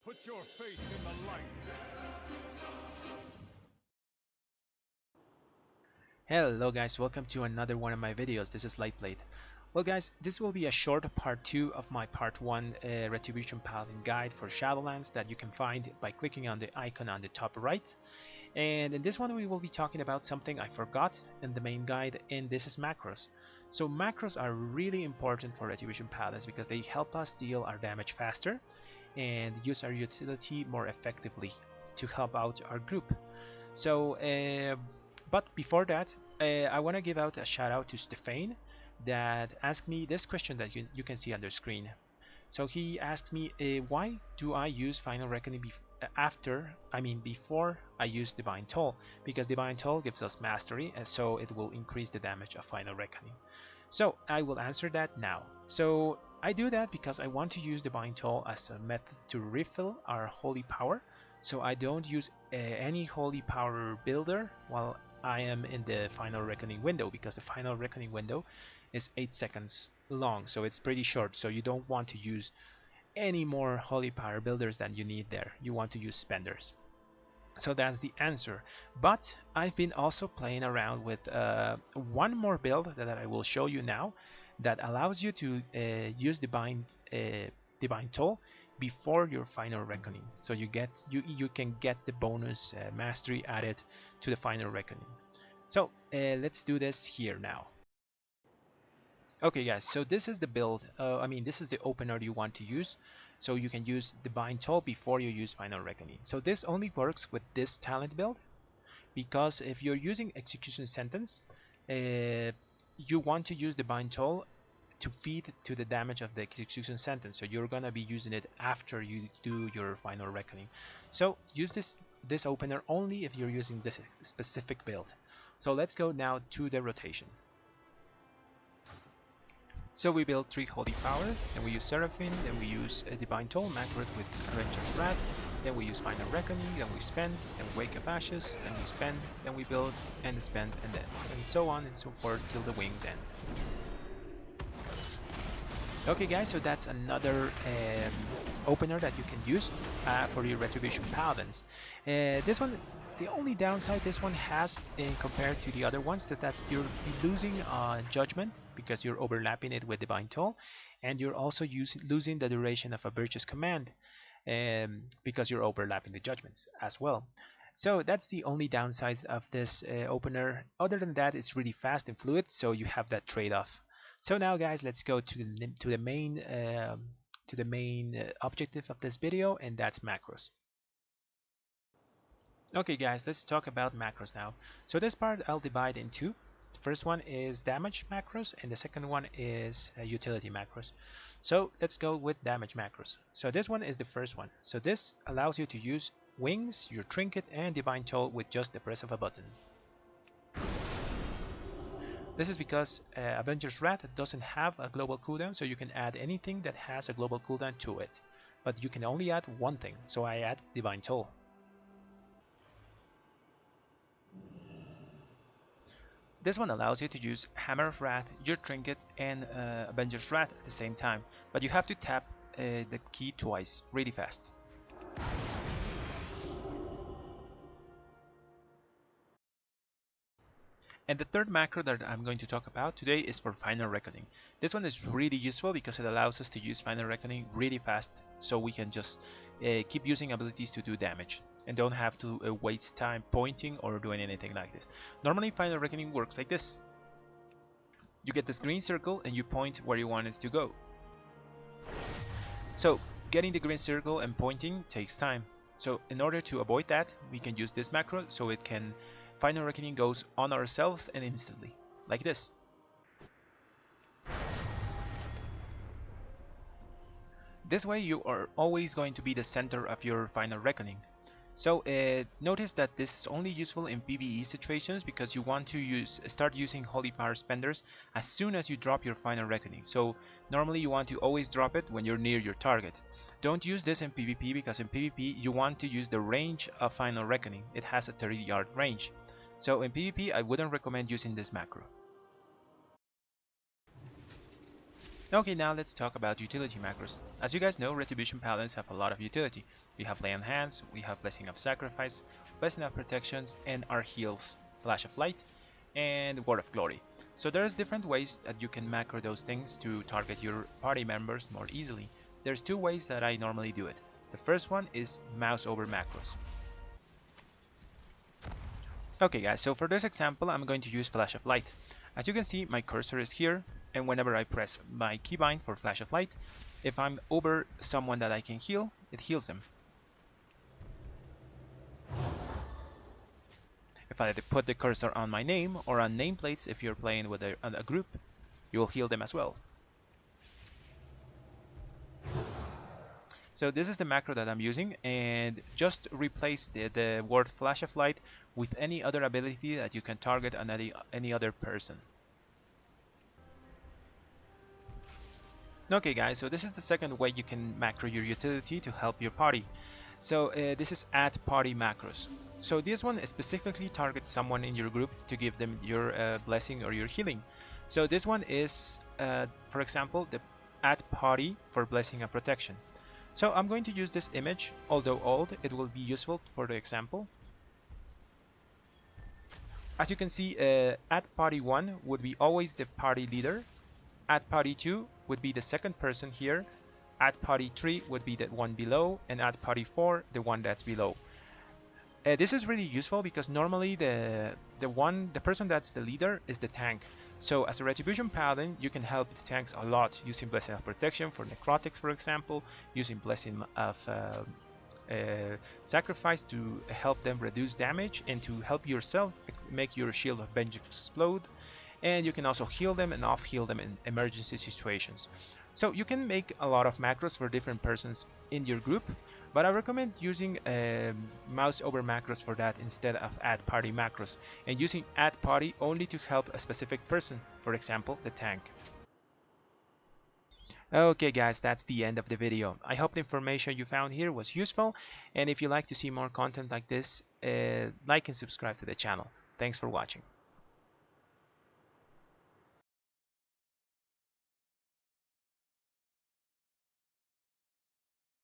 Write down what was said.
Put your faith in the light. Hello guys, welcome to another one of my videos. This is Lightblade. Well guys, this will be a short part 2 of my part 1 Retribution Paladin guide for Shadowlands that you can find by clicking on the icon on the top right. And in this one we will be talking about something I forgot in the main guide, and this is macros. So macros are really important for Retribution Paladins because they help us deal our damage faster and use our utility more effectively to help out our group. So, but before that, I want to give out a shout out to Stefan that asked me this question that you can see on the screen. So he asked me, why do I use Final Reckoning before I use Divine Toll? Because Divine Toll gives us mastery, and so it will increase the damage of Final Reckoning. So I will answer that now. So I do that because I want to use Divine Toll as a method to refill our holy power. So I don't use any holy power builder while I am in the Final Reckoning window, because the Final Reckoning window is 8 seconds long, so it's pretty short. So you don't want to use any more holy power builders than you need there. You want to use spenders. So that's the answer. But I've been also playing around with one more build that I will show you now that allows you to use Divine Toll before your Final Reckoning. So you can get the bonus mastery added to the Final Reckoning. So let's do this here now. Okay guys, so this is the build, this is the opener you want to use. So you can use Divine Toll before you use Final Reckoning. So this only works with this talent build, because if you're using Execution Sentence, you want to use Divine Toll to feed to the damage of the Execution Sentence. So you're gonna be using it after you do your Final Reckoning. So use this opener only if you're using this specific build. So let's go now to the rotation. So we build 3 Holy Power, then we use Seraphine, then we use a Divine Toll macro with Avenger's Wrath, then we use Final Reckoning, then we spend, then we Wake of Ashes, then we spend, then we build, and spend, and then, and so on and so forth till the wings end. Okay guys, so that's another opener that you can use for your Retribution Paladins. This one, the only downside this one has compared to the other ones, that you're losing Judgment because you're overlapping it with Divine Toll, and you're also losing the duration of a Virtuous Command because you're overlapping the Judgments as well. So that's the only downside of this opener. Other than that, it's really fast and fluid, so you have that trade-off. So now guys, let's go to the main objective of this video, and that's macros. Okay guys, let's talk about macros now. So this part I'll divide in two. The first one is damage macros, and the second one is utility macros. So let's go with damage macros. So this one is the first one. So this allows you to use wings, your trinket, and Divine Toll with just the press of a button. This is because Avenger's Wrath doesn't have a global cooldown, so you can add anything that has a global cooldown to it. But you can only add one thing, so I add Divine Toll. This one allows you to use Hammer of Wrath, your trinket, and Avenger's Wrath at the same time, but you have to tap the key twice, really fast. And the third macro that I'm going to talk about today is for Final Reckoning. This one is really useful because it allows us to use Final Reckoning really fast, so we can just keep using abilities to do damage and don't have to waste time pointing or doing anything like this. Normally Final Reckoning works like this. You get this green circle and you point where you want it to go. So getting the green circle and pointing takes time. So in order to avoid that, we can use this macro, so it can Final Reckoning goes on ourselves and instantly, like this. This way you are always going to be the center of your Final Reckoning. So notice that this is only useful in PvE situations, because you want to start using Holy Power Spenders as soon as you drop your Final Reckoning. So normally you want to always drop it when you're near your target. Don't use this in PvP, because in PvP you want to use the range of Final Reckoning. It has a 30-yard range. So in PvP I wouldn't recommend using this macro. Okay, now let's talk about utility macros. As you guys know, Retribution Paladins have a lot of utility. We have Lay on Hands, we have Blessing of Sacrifice, Blessing of Protections, and our heals, Flash of Light, and Word of Glory. So there's different ways that you can macro those things to target your party members more easily. There's two ways that I normally do it. The first one is Mouseover macros. Okay guys, so for this example I'm going to use Flash of Light. As you can see, my cursor is here, and whenever I press my keybind for Flash of Light, if I'm over someone that I can heal, it heals them. If I put the cursor on my name or on nameplates, if you're playing with a group, you will heal them as well. So this is the macro that I'm using, and just replace the word Flash of Light with any other ability that you can target on any other person. Okay guys, so this is the second way you can macro your utility to help your party. So this is add party macros. So this one specifically targets someone in your group to give them your blessing or your healing. So this one is, for example, the add party for blessing and protection. So I'm going to use this image, although old, it will be useful for the example. As you can see, add party 1 would be always the party leader. Add party 2 would be the second person here. Add party 3 would be the one below, and add party 4 the one that's below. This is really useful because normally the person that's the leader is the tank. So as a Retribution Paladin, you can help the tanks a lot using Blessing of Protection for necrotics, for example, using Blessing of Sacrifice to help them reduce damage, and to help yourself make your Shield of Vengeance explode. And you can also heal them and off-heal them in emergency situations. So you can make a lot of macros for different persons in your group, but I recommend using Mouseover macros for that instead of add party macros, and using add party only to help a specific person, for example the tank. Okay guys, that's the end of the video. I hope the information you found here was useful, and if you like to see more content like this, like and subscribe to the channel. Thanks for watching.